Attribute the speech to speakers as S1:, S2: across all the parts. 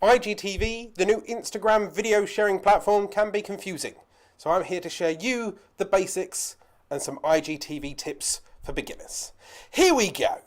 S1: IGTV, the new Instagram video sharing platform, can be confusing. So I'm here to share you the basics and some IGTV tips for beginners. Here we go.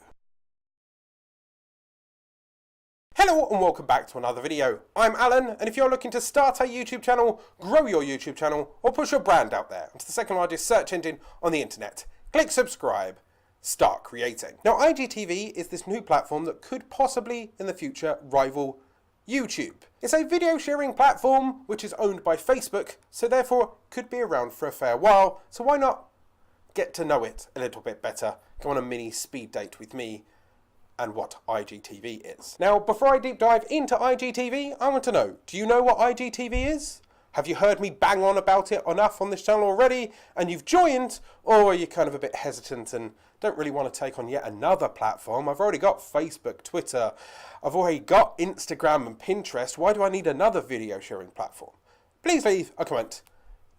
S1: Hello and welcome back to another video. I'm Alan, and if you're looking to start a YouTube channel, grow your YouTube channel, or push your brand out there into the second largest search engine on the internet, click subscribe, start creating. Now IGTV is this new platform that could possibly in the future rival YouTube. It's a video sharing platform which is owned by Facebook, so therefore could be around for a fair while, so why not get to know it a little bit better, go on a mini speed date with me and what IGTV is. Now before I deep dive into IGTV, I want to know, do you know what IGTV is? Have you heard me bang on about it enough on this channel already and you've joined, or are you kind of a bit hesitant and don't really want to take on yet another platform? I've already got Facebook, Twitter, I've already got Instagram and Pinterest. Why do I need another video sharing platform? Please leave a comment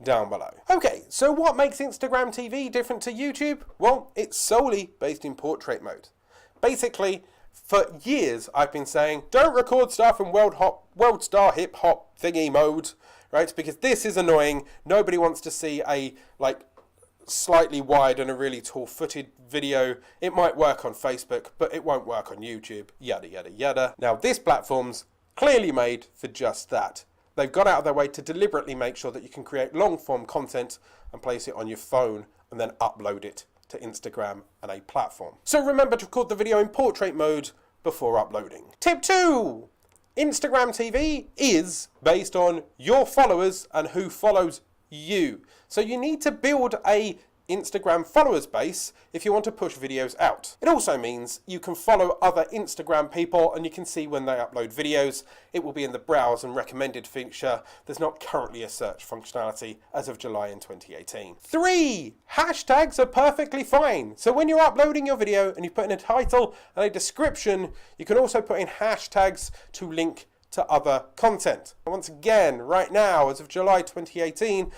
S1: down below. Okay, so what makes Instagram TV different to YouTube? Well, it's solely based in portrait mode. Basically, for years I've been saying, don't record stuff in world star hip hop thingy mode, right? Because this is annoying. Nobody wants to see a slightly wide and a really tall footed video. It might work on Facebook, but it won't work on YouTube, yada yada yada. Now this platform's clearly made for just that. They've gone out of their way to deliberately make sure that you can create long form content and place it on your phone and then upload it to Instagram and a platform. So remember to record the video in portrait mode before uploading. Tip 2. Instagram TV is based on your followers and who follows you. So you need to build a Instagram followers base if you want to push videos out. It also means you can follow other Instagram people and you can see when they upload videos. It will be in the browse and recommended feature. There's not currently a search functionality as of July in 2018. 3. Hashtags are perfectly fine. So when you're uploading your video and you put in a title and a description, you can also put in hashtags to link to other content. And once again, right now, as of July 2018,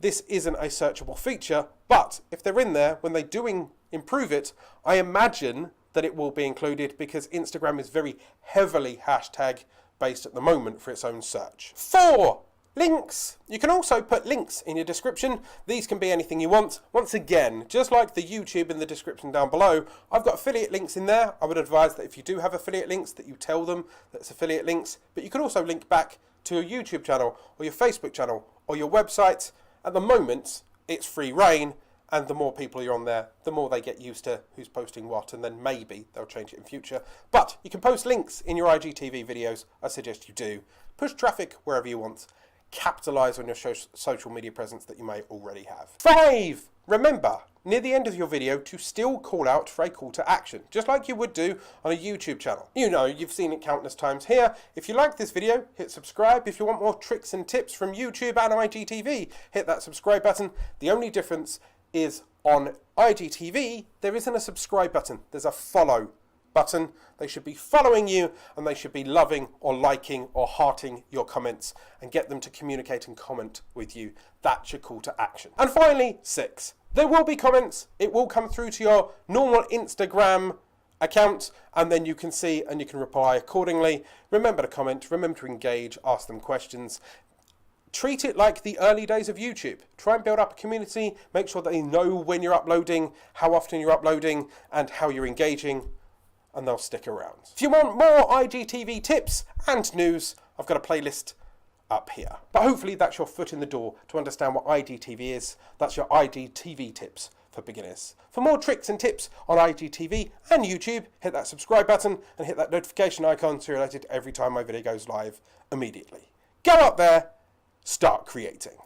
S1: this isn't a searchable feature, but if they're in there, when they do improve it, I imagine that it will be included because Instagram is very heavily hashtag based at the moment for its own search. 4. Links. You can also put links in your description. These can be anything you want. Once again, just like the YouTube in the description down below, I've got affiliate links in there. I would advise that if you do have affiliate links that you tell them that it's affiliate links, but you can also link back to your YouTube channel or your Facebook channel or your website. At the moment, it's free reign, and the more people you're on there, the more they get used to who's posting what, and then maybe they'll change it in future. But you can post links in your IGTV videos. I suggest you do. Push traffic wherever you want. Capitalize on your social media presence that you may already have. 5. Remember, near the end of your video, to still call out for a call to action, just like you would do on a YouTube channel. You know, you've seen it countless times here. If you like this video, hit subscribe. If you want more tricks and tips from YouTube and IGTV, hit that subscribe button. The only difference is on IGTV, there isn't a subscribe button. There's a follow button. They should be following you and they should be loving or liking or hearting your comments and get them to communicate and comment with you. That's your call to action. And finally, 6. There will be comments. It will come through to your normal Instagram account and then you can see and you can reply accordingly. Remember to comment, remember to engage, ask them questions. Treat it like the early days of YouTube. Try and build up a community, make sure that they know when you're uploading, how often you're uploading and how you're engaging, and they'll stick around. If you want more IGTV tips and news, I've got a playlist up here. But hopefully that's your foot in the door to understand what IGTV is. That's your IGTV tips for beginners. For more tricks and tips on IGTV and YouTube, hit that subscribe button and hit that notification icon so you're alerted every time my video goes live immediately. Go up there, start creating.